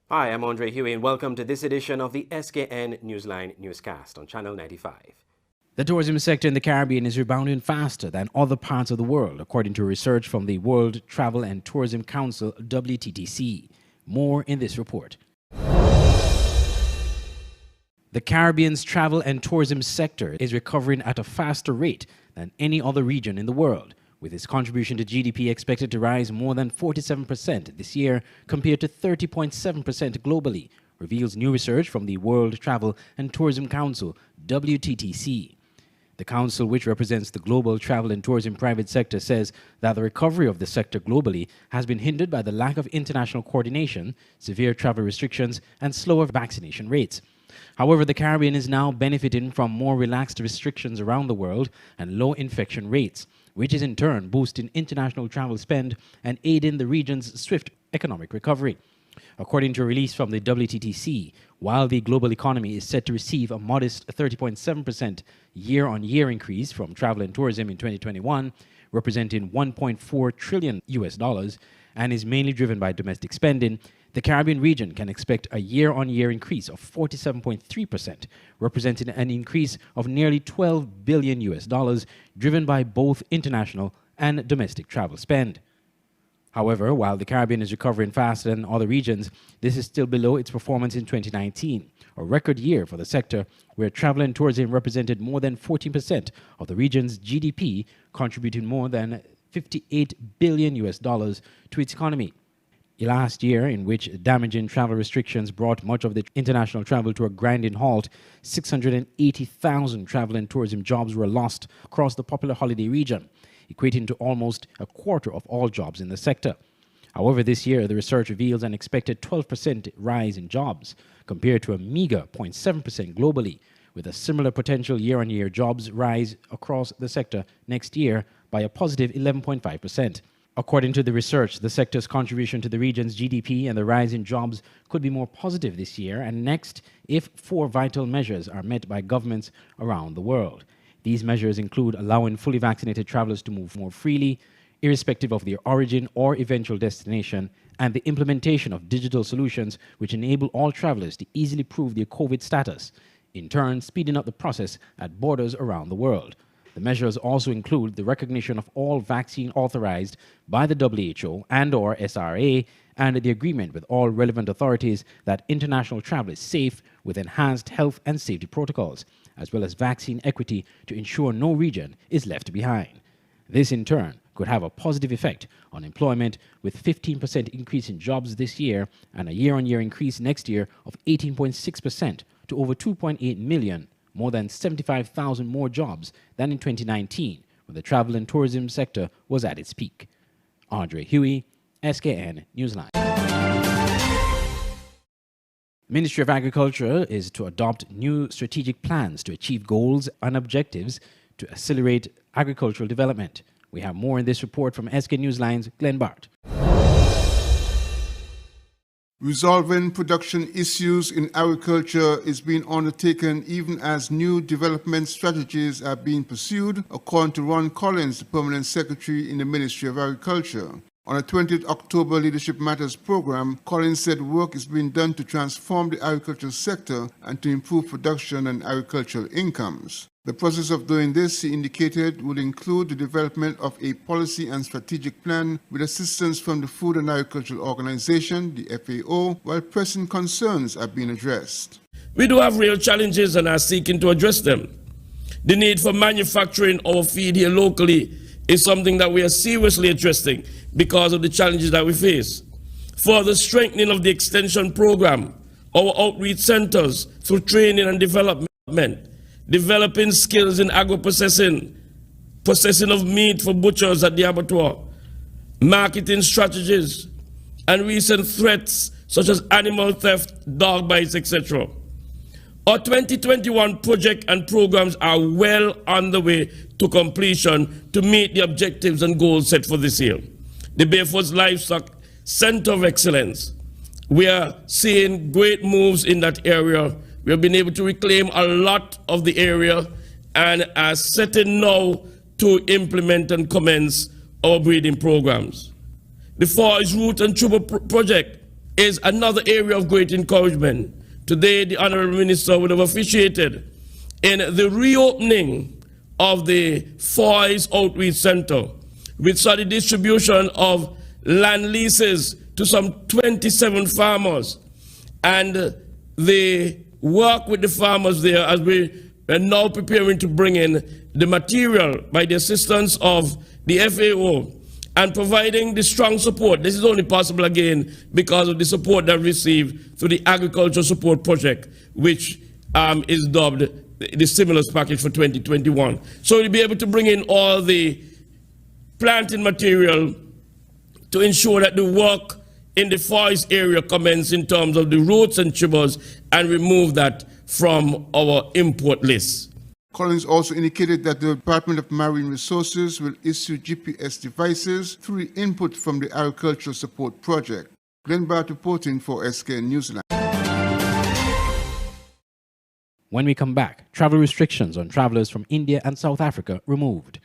Hi, I'm Andre Huey, and welcome to this edition of the SKN Newsline Newscast on Channel 95. The tourism sector in the Caribbean is rebounding faster than other parts of the world, according to research from the World Travel and Tourism Council, WTTC. More in this report. The Caribbean's travel and tourism sector is recovering at a faster rate than any other region in the world, with its contribution to GDP expected to rise more than 47% this year compared to 30.7% globally, reveals new research from the World Travel and Tourism Council, WTTC. The council, which represents the global travel and tourism private sector, says that the recovery of the sector globally has been hindered by the lack of international coordination, severe travel restrictions, and slower vaccination rates. However, the Caribbean is now benefiting from more relaxed restrictions around the world and low infection rates, which is in turn boosting international travel spend and aiding the region's swift economic recovery. According to a release from the WTTC, while the global economy is set to receive a modest 30.7% year-on-year increase from travel and tourism in 2021, representing $1.4 trillion and is mainly driven by domestic spending, the Caribbean region can expect a year-on-year increase of 47.3%, representing an increase of nearly $12 billion, driven by both international and domestic travel spend. However, while the Caribbean is recovering faster than other regions, this is still below its performance in 2019, a record year for the sector where travel and tourism represented more than 14% of the region's GDP, contributing more than $58 billion to its economy. Last year, in which damaging travel restrictions brought much of the international travel to a grinding halt, 680,000 travel and tourism jobs were lost across the popular holiday region, equating to almost a quarter of all jobs in the sector. However, this year, the research reveals an expected 12% rise in jobs, compared to a meager 0.7% globally, with a similar potential year-on-year jobs rise across the sector next year by a positive 11.5%. According to the research, the sector's contribution to the region's GDP and the rise in jobs could be more positive this year and next if four vital measures are met by governments around the world. These measures include allowing fully vaccinated travelers to move more freely, irrespective of their origin or eventual destination, and the implementation of digital solutions which enable all travelers to easily prove their COVID status, in turn speeding up the process at borders around the world. The measures also include the recognition of all vaccine authorized by the WHO and/or SRA and the agreement with all relevant authorities that international travel is safe with enhanced health and safety protocols, as well as vaccine equity to ensure no region is left behind. This, in turn, could have a positive effect on employment, with 15% increase in jobs this year and a year-on-year increase next year of 18.6% to over 2.8 million, more than 75,000 more jobs than in 2019, when the travel and tourism sector was at its peak. Andre Huey, SKN Newsline. The Ministry of Agriculture is to adopt new strategic plans to achieve goals and objectives to accelerate agricultural development. We have more in this report from SK Newsline's Glenn Bart. Resolving production issues in agriculture is being undertaken even as new development strategies are being pursued, according to Ron Collins, the Permanent Secretary in the Ministry of Agriculture. On the 20th October Leadership Matters program, Collins said work is being done to transform the agricultural sector and to improve production and agricultural incomes. The process of doing this, he indicated, would include the development of a policy and strategic plan with assistance from the Food and Agricultural Organization, the FAO, while pressing concerns are being addressed. We do have real challenges and are seeking to address them. The need for manufacturing our feed here locally is something that we are seriously addressing because of the challenges that we face. Further strengthening of the extension program, our outreach centers through training and development, developing skills in agro-processing, processing of meat for butchers at the abattoir, marketing strategies, and recent threats such as animal theft, dog bites, etc. Our 2021 project and programs are well on the way to completion to meet the objectives and goals set for this year. The Barefoot Livestock Center of Excellence, we are seeing great moves in that area. We have been able to reclaim a lot of the area and are setting now to implement and commence our breeding programs. The Forage Root and Tuber project is another area of great encouragement. Today, the Honorable Minister would have officiated in the reopening of the Foy's Outreach Center, which saw the distribution of land leases to some 27 farmers. And the work with the farmers there, as we are now preparing to bring in the material by the assistance of the FAO, and providing the strong support. This is only possible again because of the support that we received through the Agriculture Support Project, which is dubbed the stimulus package for 2021. So we'll be able to bring in all the planting material to ensure that the work in the forest area commence in terms of the roots and tubers, and remove that from our import list. Collins also indicated that the Department of Marine Resources will issue GPS devices through the input from the Agricultural Support Project. Glenn Bart reporting for SKN Newsline. When we come back, travel restrictions on travelers from India and South Africa removed.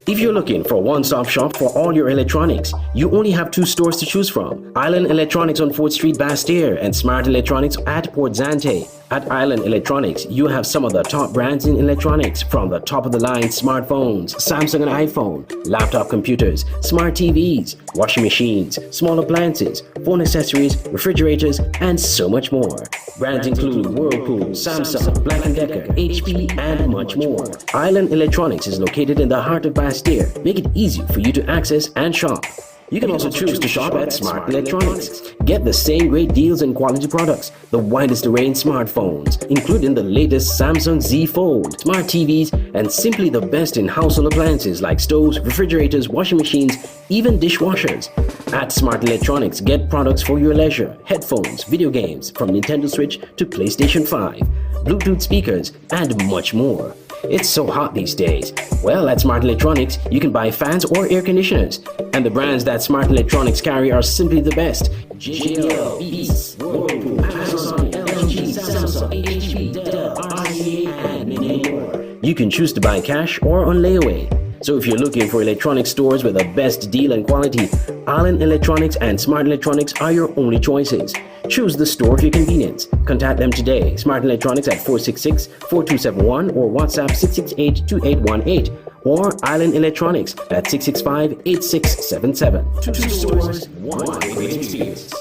If you're looking for a one-stop shop for all your electronics, you only have two stores to choose from: Island Electronics on 4th Street, Bastyr, and Smart Electronics at Port Zante. At Island Electronics, you have some of the top brands in electronics, from the top-of-the-line smartphones, Samsung and iPhone, laptop computers, smart TVs, washing machines, small appliances, phone accessories, refrigerators, and so much more. Brands include Whirlpool, Samsung, Black & Decker, HP, and much more. Island Electronics is located in the heart of Bastyr. Make it easy for you to access and shop. You can also choose to shop at Smart Electronics. Get the same great deals and quality products, the widest array in smartphones, including the latest Samsung Z Fold, smart TVs, and simply the best in household appliances like stoves, refrigerators, washing machines, even dishwashers. At Smart Electronics, get products for your leisure: headphones, video games, from Nintendo Switch to PlayStation 5, Bluetooth speakers, and much more. It's so hot these days. Well, at Smart Electronics, you can buy fans or air conditioners. And the brands that Smart Electronics carry are simply the best: JBL, Beats, Whirlpool, Amazon, LG, Samsung, HP, Dell, RCA, and many more. You can choose to buy cash or on layaway. So if you're looking for electronic stores with the best deal and quality, Island Electronics and Smart Electronics are your only choices. Choose the store of your convenience. Contact them today. Smart Electronics at 466-4271 or WhatsApp 668-2818, or Island Electronics at 665-8677. Two stores, one great experience.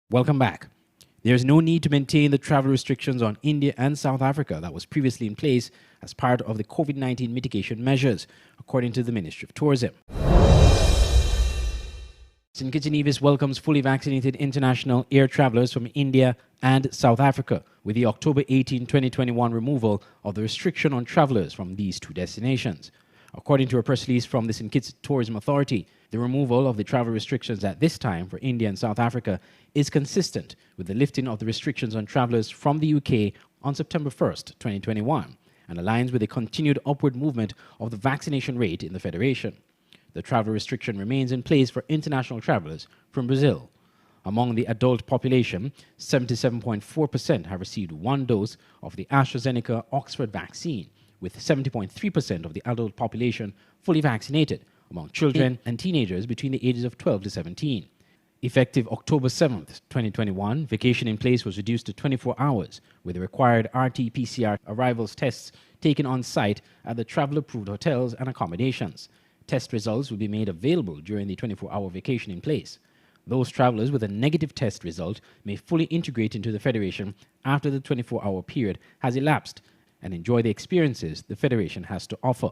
Welcome back. There is no need to maintain the travel restrictions on India and South Africa that was previously in place as part of the COVID-19 mitigation measures, according to the Ministry of Tourism. St. Kitts and Nevis welcomes fully vaccinated international air travelers from India and South Africa with the October 18, 2021 removal of the restriction on travelers from these two destinations. According to a press release from the St. Kitts Tourism Authority, the removal of the travel restrictions at this time for India and South Africa is consistent with the lifting of the restrictions on travelers from the UK on September 1st, 2021, and aligns with the continued upward movement of the vaccination rate in the Federation. The travel restriction remains in place for international travelers from Brazil. Among the adult population, 77.4% have received one dose of the AstraZeneca Oxford vaccine, with 70.3% of the adult population fully vaccinated among children and teenagers between the ages of 12 to 17. Effective October 7th, 2021, vacation in place was reduced to 24 hours, with the required RT-PCR arrivals tests taken on site at the travel-approved hotels and accommodations. Test results will be made available during the 24-hour vacation in place. Those travelers with a negative test result may fully integrate into the Federation after the 24-hour period has elapsed and enjoy the experiences the Federation has to offer.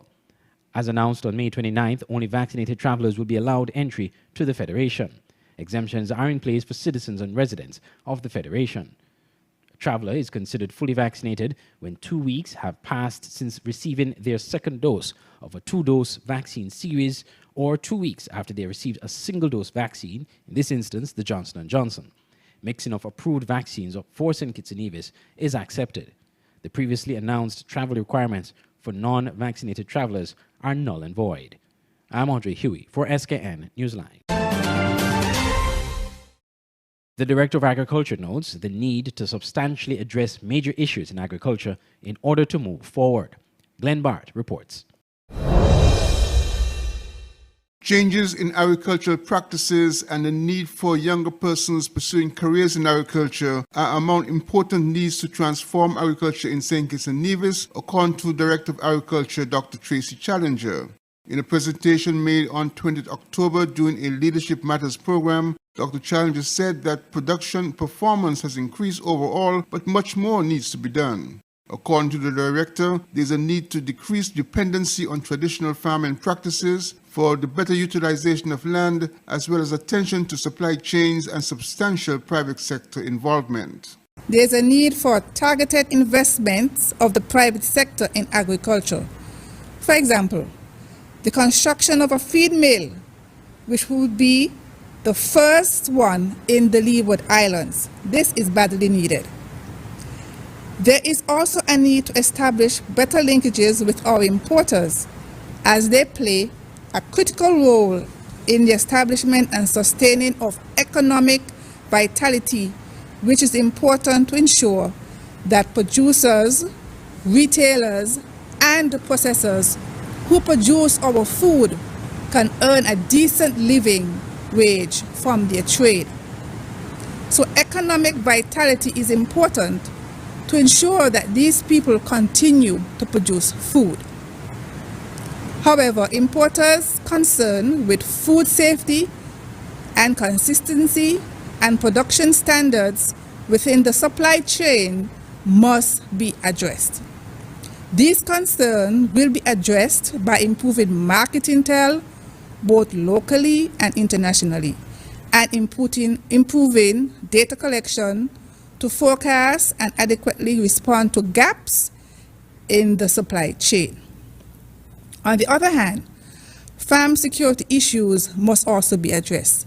As announced on May 29th, only vaccinated travelers will be allowed entry to the Federation. Exemptions are in place for citizens and residents of the Federation. Traveler is considered fully vaccinated when 2 weeks have passed since receiving their second dose of a 2-dose vaccine series or 2 weeks after they received a single-dose vaccine, in this instance, the Johnson & Johnson. Mixing of approved vaccines for St. Kitts and Nevis is accepted. The previously announced travel requirements for non-vaccinated travelers are null and void. I'm Andre Huey for SKN Newsline. The Director of Agriculture notes the need to substantially address major issues in agriculture in order to move forward. Glenn Bart reports. Changes in agricultural practices and the need for younger persons pursuing careers in agriculture are among important needs to transform agriculture in St. Kitts and Nevis, according to Director of Agriculture Dr. Tracy Challenger. In a presentation made on 20th October during a Leadership Matters program, Dr. Challenger said that production performance has increased overall, but much more needs to be done. According to the director, there is a need to decrease dependency on traditional farming practices for the better utilization of land, as well as attention to supply chains and substantial private sector involvement. There is a need for targeted investments of the private sector in agriculture. For example, the construction of a feed mill, which would be the first one in the Leeward Islands. This is badly needed. There is also a need to establish better linkages with our importers, as they play a critical role in the establishment and sustaining of economic vitality, which is important to ensure that producers, retailers, and processors who produce our food can earn a decent living wage from their trade. So economic vitality is important to ensure that these people continue to produce food. However, importers concerned with food safety and consistency and production standards within the supply chain must be addressed. These concerns will be addressed by improving market intel both locally and internationally, and improving data collection to forecast and adequately respond to gaps in the supply chain. On the other hand, farm security issues must also be addressed.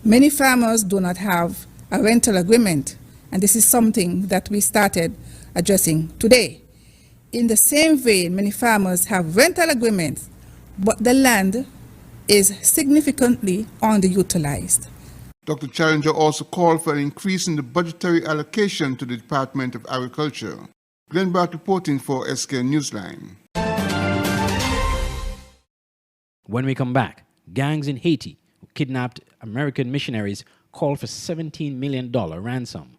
Many farmers do not have a rental agreement, and this is something that we started addressing today. In the same vein, many farmers have rental agreements, but the land is significantly underutilized. Dr. Challenger also called for an increase in the budgetary allocation to the Department of Agriculture. Glenn Bart reporting for SK Newsline. When we come back, gangs in Haiti who kidnapped American missionaries call for $17 million ransom.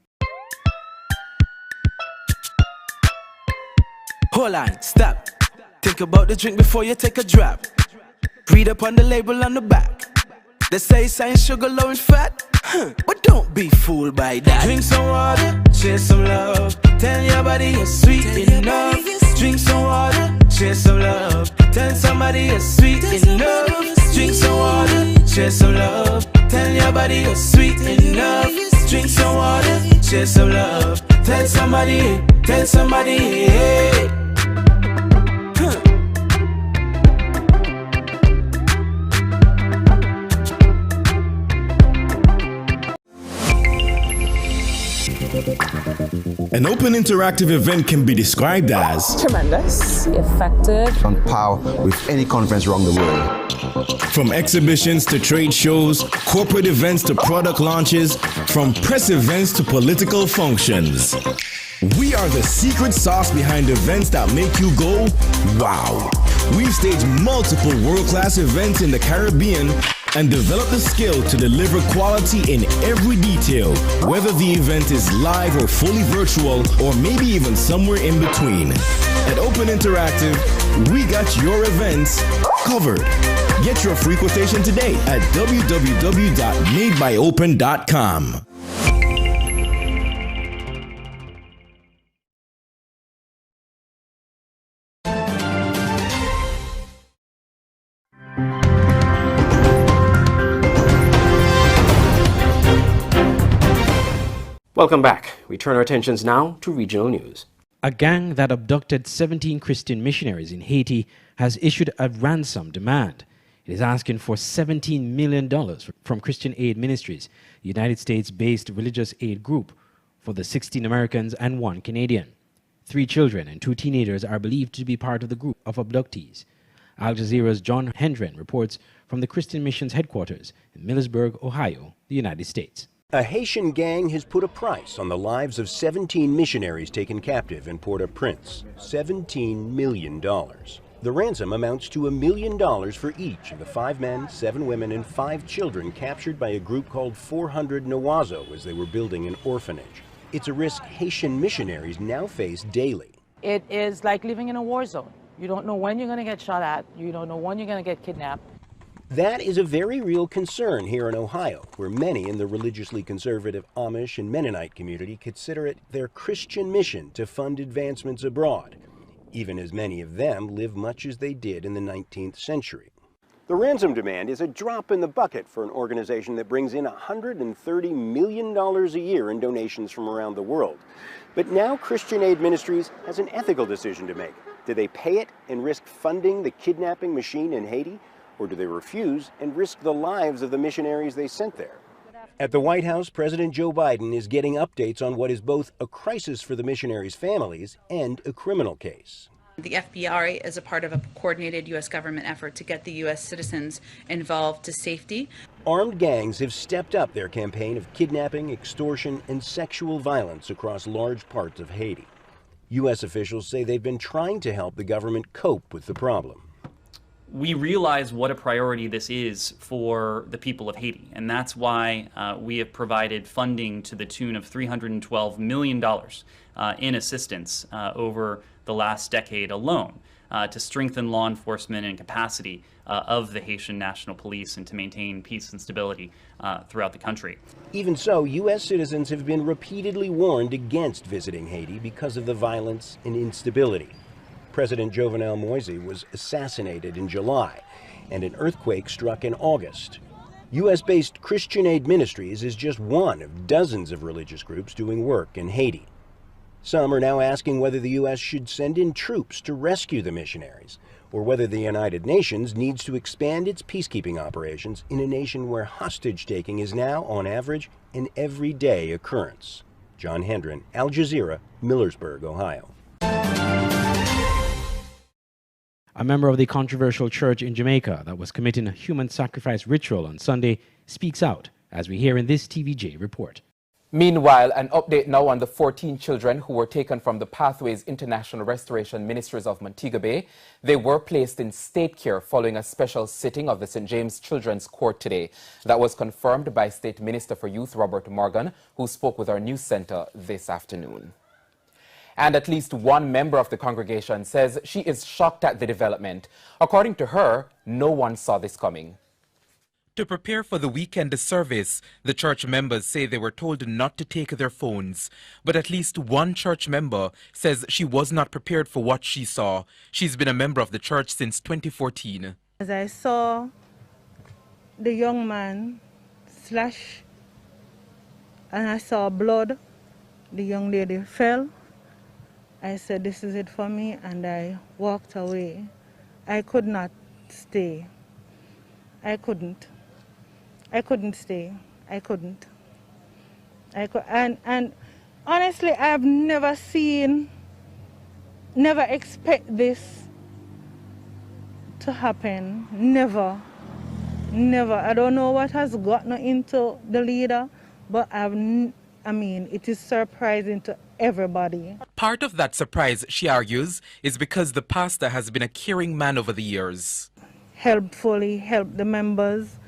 Hold on, stop. Think about the drink before you take a drop. Read up on the label on the back. They say science sugar low and fat, but don't be fooled by that. Drink some water, share some love. Tell your body you're sweet enough. Drink some water, share some love. Tell somebody you're sweet enough. Drink some water, share some love. Tell your body you're sweet enough. Drink some water, share some love. Tell somebody, hey. An open interactive event can be described as tremendous, effective, on par with any conference around the world. From exhibitions to trade shows, corporate events to product launches, from press events to political functions. We are the secret sauce behind events that make you go, wow. We've staged multiple world-class events in the Caribbean and develop the skill to deliver quality in every detail, whether the event is live or fully virtual, or maybe even somewhere in between. At Open Interactive, we got your events covered. Get your free quotation today at www.madebyopen.com. Welcome back. We turn our attentions now to regional news. A gang that abducted 17 Christian missionaries in Haiti has issued a ransom demand. It is asking for $17 million from Christian Aid Ministries, the United States-based religious aid group, for the 16 Americans and 1 Canadian. 3 children and 2 teenagers are believed to be part of the group of abductees. Al Jazeera's John Hendren reports from the Christian Missions headquarters in Millersburg, Ohio, the United States. A Haitian gang has put a price on the lives of 17 missionaries taken captive in Port-au-Prince, $17 million. The ransom amounts to $1 million for each of the 5 men, 7 women, and 5 children captured by a group called 400 Nawazo as they were building an orphanage. It's a risk Haitian missionaries now face daily. It is like living in a war zone. You don't know when you're going to get shot at. You don't know when you're going to get kidnapped. That is a very real concern here in Ohio, where many in the religiously conservative Amish and Mennonite community consider it their Christian mission to fund advancements abroad, even as many of them live much as they did in the 19th century. The ransom demand is a drop in the bucket for an organization that brings in $130 million a year in donations from around the world. But now Christian Aid Ministries has an ethical decision to make. Do they pay it and risk funding the kidnapping machine in Haiti? Or do they refuse and risk the lives of the missionaries they sent there? At the White House, President Joe Biden is getting updates on what is both a crisis for the missionaries' families and a criminal case. The FBI is a part of a coordinated U.S. government effort to get the U.S. citizens involved to safety. Armed gangs have stepped up their campaign of kidnapping, extortion, and sexual violence across large parts of Haiti. U.S. officials say they've been trying to help the government cope with the problem. We realize what a priority this is for the people of Haiti, and that's why we have provided funding to the tune of $312 million in assistance over the last decade alone to strengthen law enforcement and capacity of the Haitian National Police and to maintain peace and stability throughout the country. Even so, U.S. citizens have been repeatedly warned against visiting Haiti because of the violence and instability. President Jovenel Moise was assassinated in July, and an earthquake struck in August. U.S.-based Christian Aid Ministries is just one of dozens of religious groups doing work in Haiti. Some are now asking whether the U.S. should send in troops to rescue the missionaries, or whether the United Nations needs to expand its peacekeeping operations in a nation where hostage-taking is now, on average, an everyday occurrence. John Hendren, Al Jazeera, Millersburg, Ohio. A member of the controversial church in Jamaica that was committing a human sacrifice ritual on Sunday speaks out, as we hear in this TVJ report. Meanwhile, an update now on the 14 children who were taken from the Pathways International Restoration Ministries of Montego Bay. They were placed in state care following a special sitting of the St. James Children's Court today. That was confirmed by State Minister for Youth Robert Morgan, who spoke with our news center this afternoon. And at least one member of the congregation says she is shocked at the development. According to her, no one saw this coming. To prepare for the weekend service, the church members say they were told not to take their phones. But at least one church member says she was not prepared for what she saw. She's been a member of the church since 2014. As I saw the young man slash and I saw blood, the young lady fell. I said, this is it for me, and I walked away. I could not stay. I couldn't stay. I couldn't. And honestly, I've never expect this to happen. Never. I don't know what has gotten into the leader, but it is surprising to everybody. Part of that surprise, she argues, is because the pastor has been a caring man over the years. Helpfully help the members,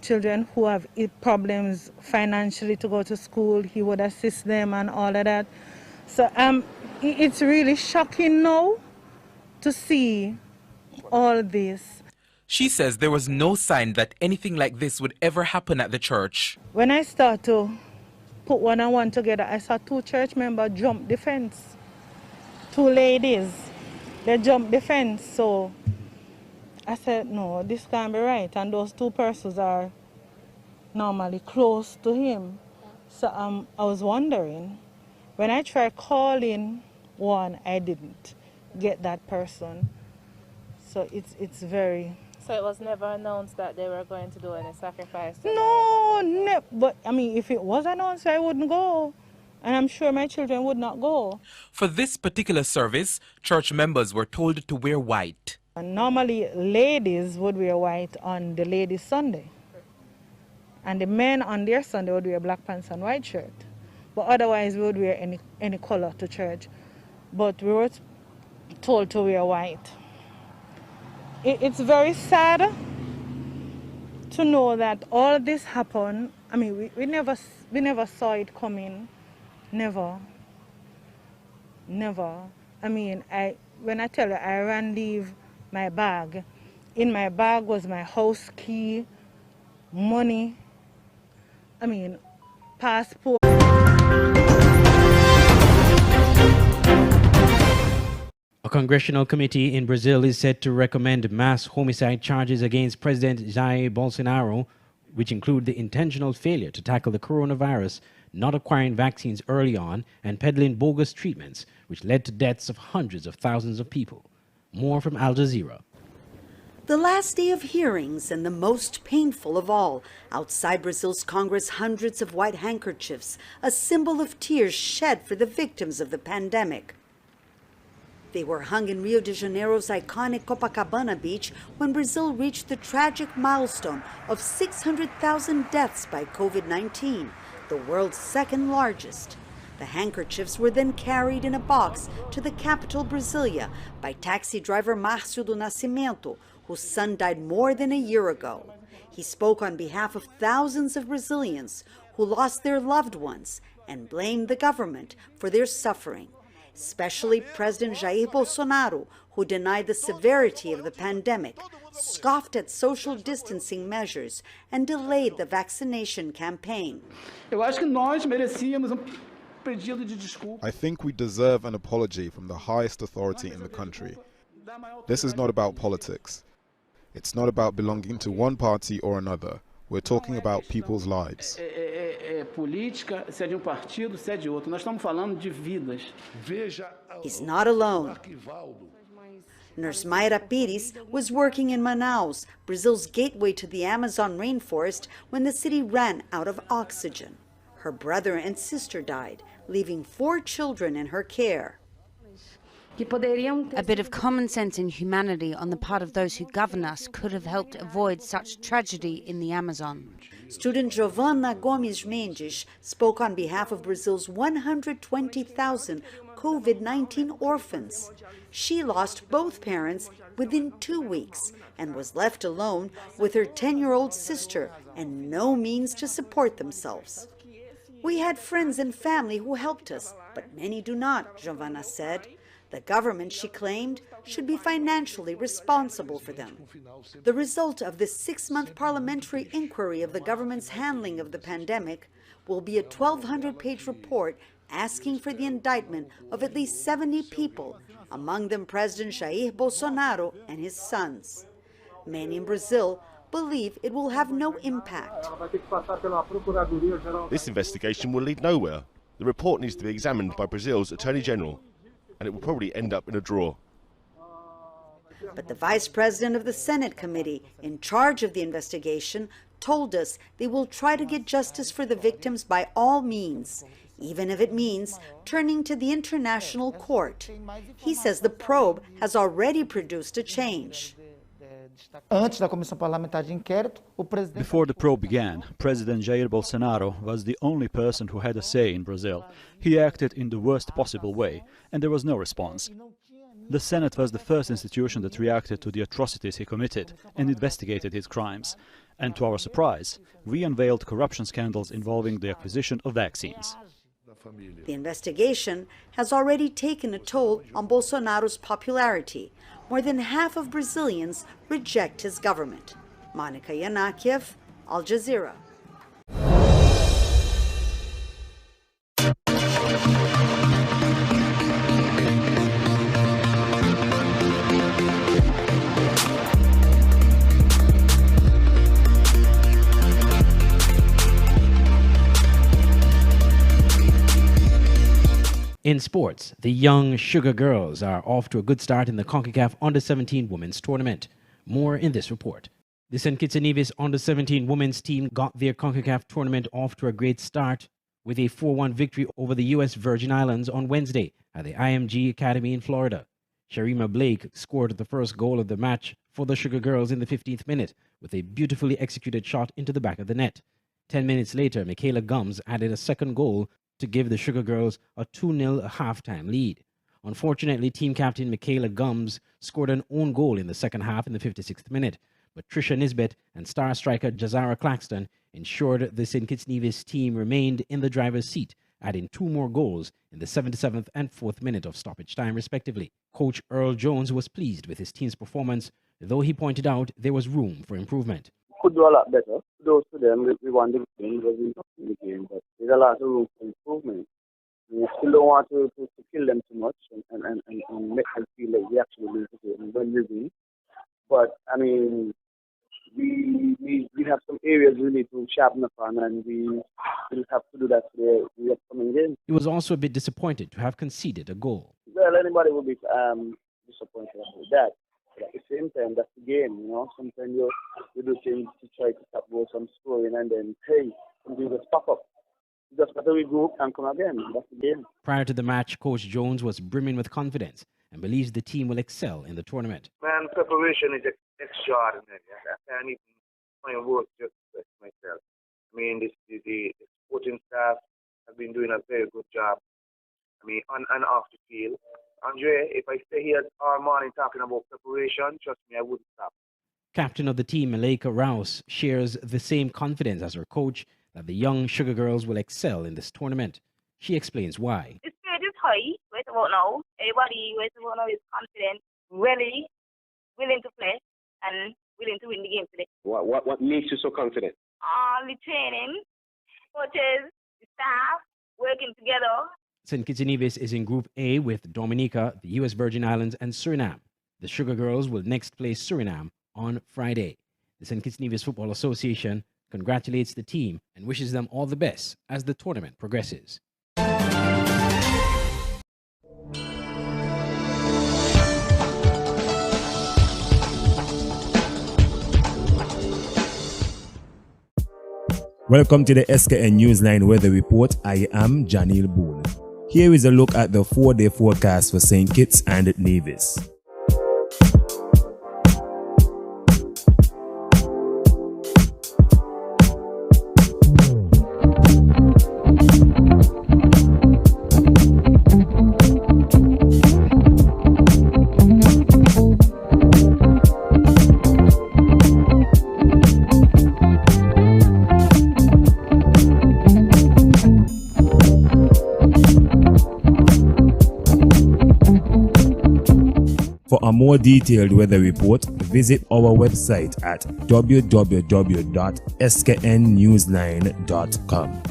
children who have problems financially to go to school. He would assist them and all of that. So it's really shocking now to see all this. She says there was no sign that anything like this would ever happen at the church. When I start to put one and one together, I saw 2 church members jump the fence. 2 ladies, they jumped the fence. So I said, no, this can't be right. And those 2 persons are normally close to him. So I was wondering, when I tried calling one, I didn't get that person. So it's very... So it was never announced that they were going to do any sacrifice? No, but I mean, if it was announced, I wouldn't go. And I'm sure my children would not go. For this particular service, church members were told to wear white. And normally, ladies would wear white on the ladies' Sunday. And the men on their Sunday would wear black pants and white shirt. But otherwise, we would wear any color to church. But we were told to wear white. It's very sad to know that all this happened. I mean, we never saw it coming. Never. I mean, when I tell you, I ran leave my bag. In my bag was my house key, money, I mean, passport. A congressional committee in Brazil is set to recommend mass homicide charges against President Jair Bolsonaro, which include the intentional failure to tackle the coronavirus, not acquiring vaccines early on, and peddling bogus treatments, which led to deaths of hundreds of thousands of people. More from Al Jazeera. The last day of hearings and the most painful of all. Outside Brazil's Congress, hundreds of white handkerchiefs, a symbol of tears shed for the victims of the pandemic. They were hung in Rio de Janeiro's iconic Copacabana beach when Brazil reached the tragic milestone of 600,000 deaths by COVID-19, the world's second largest. The handkerchiefs were then carried in a box to the capital, Brasilia, by taxi driver Márcio do Nascimento, whose son died more than a year ago. He spoke on behalf of thousands of Brazilians who lost their loved ones and blamed the government for their suffering, especially President Jair Bolsonaro, who denied the severity of the pandemic, scoffed at social distancing measures, and delayed the vaccination campaign. I think we deserve an apology from the highest authority in the country. This is not about politics. It's not about belonging to one party or another. We're talking about people's lives. He's not alone. Nurse Mayra Pires was working in Manaus, Brazil's gateway to the Amazon rainforest, when the city ran out of oxygen. Her brother and sister died, leaving 4 children in her care. A bit of common sense and humanity on the part of those who govern us could have helped avoid such tragedy in the Amazon. Student Giovanna Gomes Mendes spoke on behalf of Brazil's 120,000 COVID-19 orphans. She lost both parents within 2 weeks and was left alone with her 10-year-old sister and no means to support themselves. We had friends and family who helped us, but many do not, Giovanna said. The government, she claimed, should be financially responsible for them. The result of this 6-month parliamentary inquiry of the government's handling of the pandemic will be a 1,200-page report asking for the indictment of at least 70 people, among them President Jair Bolsonaro and his sons. Many in Brazil believe it will have no impact. This investigation will lead nowhere. The report needs to be examined by Brazil's Attorney General, and it will probably end up in a draw. But the vice president of the Senate committee in charge of the investigation told us they will try to get justice for the victims by all means, even if it means turning to the International Court. He says the probe has already produced a change. Before the probe began, President Jair Bolsonaro was the only person who had a say in Brazil. He acted in the worst possible way, and there was no response. The Senate was the first institution that reacted to the atrocities he committed and investigated his crimes. And to our surprise, we unveiled corruption scandals involving the acquisition of vaccines. The investigation has already taken a toll on Bolsonaro's popularity. More than half of Brazilians reject his government. Monica Yanakiev, Al Jazeera. In sports, the young Sugar Girls are off to a good start in the CONCACAF Under-17 Women's Tournament. More in this report. The St. Kitts and Nevis Under-17 women's team got their CONCACAF tournament off to a great start with a 4-1 victory over the U.S. Virgin Islands on Wednesday at the IMG Academy in Florida. Sharima Blake scored the first goal of the match for the Sugar Girls in the 15th minute with a beautifully executed shot into the back of the net. 10 minutes later, Michaela Gums added a second goal to give the Sugar Girls a 2-0 halftime lead. Unfortunately, team captain Michaela Gums scored an own goal in the second half in the 56th minute, but Trisha Nisbet and star striker Jazara Claxton ensured the St. Kitts Nevis team remained in the driver's seat, adding 2 more goals in the 77th and 4th minute of stoppage time, respectively. Coach Earl Jones was pleased with his team's performance, though he pointed out there was room for improvement. Could do a lot better. Kudos to them. We won the game, the game, but there's a lot of room for improvement. We still don't want to kill them too much and make them feel like we actually lose the game when we win. But I mean, we have some areas we need to sharpen up on, and we will have to do that for the upcoming game. He was also a bit disappointed to have conceded a goal. Well, anybody will be disappointed about that. But at the same time, that's the game, you know. Sometimes you do things to try to stop goals from scoring, and then, hey, something just pop up. Just got to regroup and come again. That's the game. Prior to the match, Coach Jones was brimming with confidence and believes the team will excel in the tournament. Man, preparation is extraordinary. I can't even find words to express myself. I mean, the sporting staff have been doing a very good job. I mean, on and off the field. Andre, if I stay here all morning talking about preparation, trust me, I wouldn't stop. Captain of the team, Malaika Rouse, shares the same confidence as her coach that the young Sugar Girls will excel in this tournament. She explains why. The spirit is high, right about now. Everybody right about now is confident, ready, willing to play, and willing to win the game today. What makes you so confident? The training, coaches, the staff, working together. St. Kitts and Nevis is in Group A with Dominica, the U.S. Virgin Islands, and Suriname. The Sugar Girls will next play Suriname on Friday. The St. Kitts and Nevis Football Association congratulates the team and wishes them all the best as the tournament progresses. Welcome to the SKN Newsline Weather Report. I am Janil Boone. Here is a look at the 4-day forecast for St. Kitts and Nevis. For a more detailed weather report, visit our website at www.sknnewsline.com.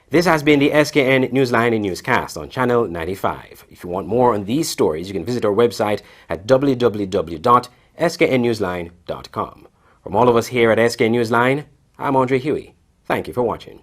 This has been the SKN Newsline and Newscast on Channel 95. If you want more on these stories, you can visit our website at www.sknnewsline.com. From all of us here at SKN Newsline, I'm Andre Huey. Thank you for watching.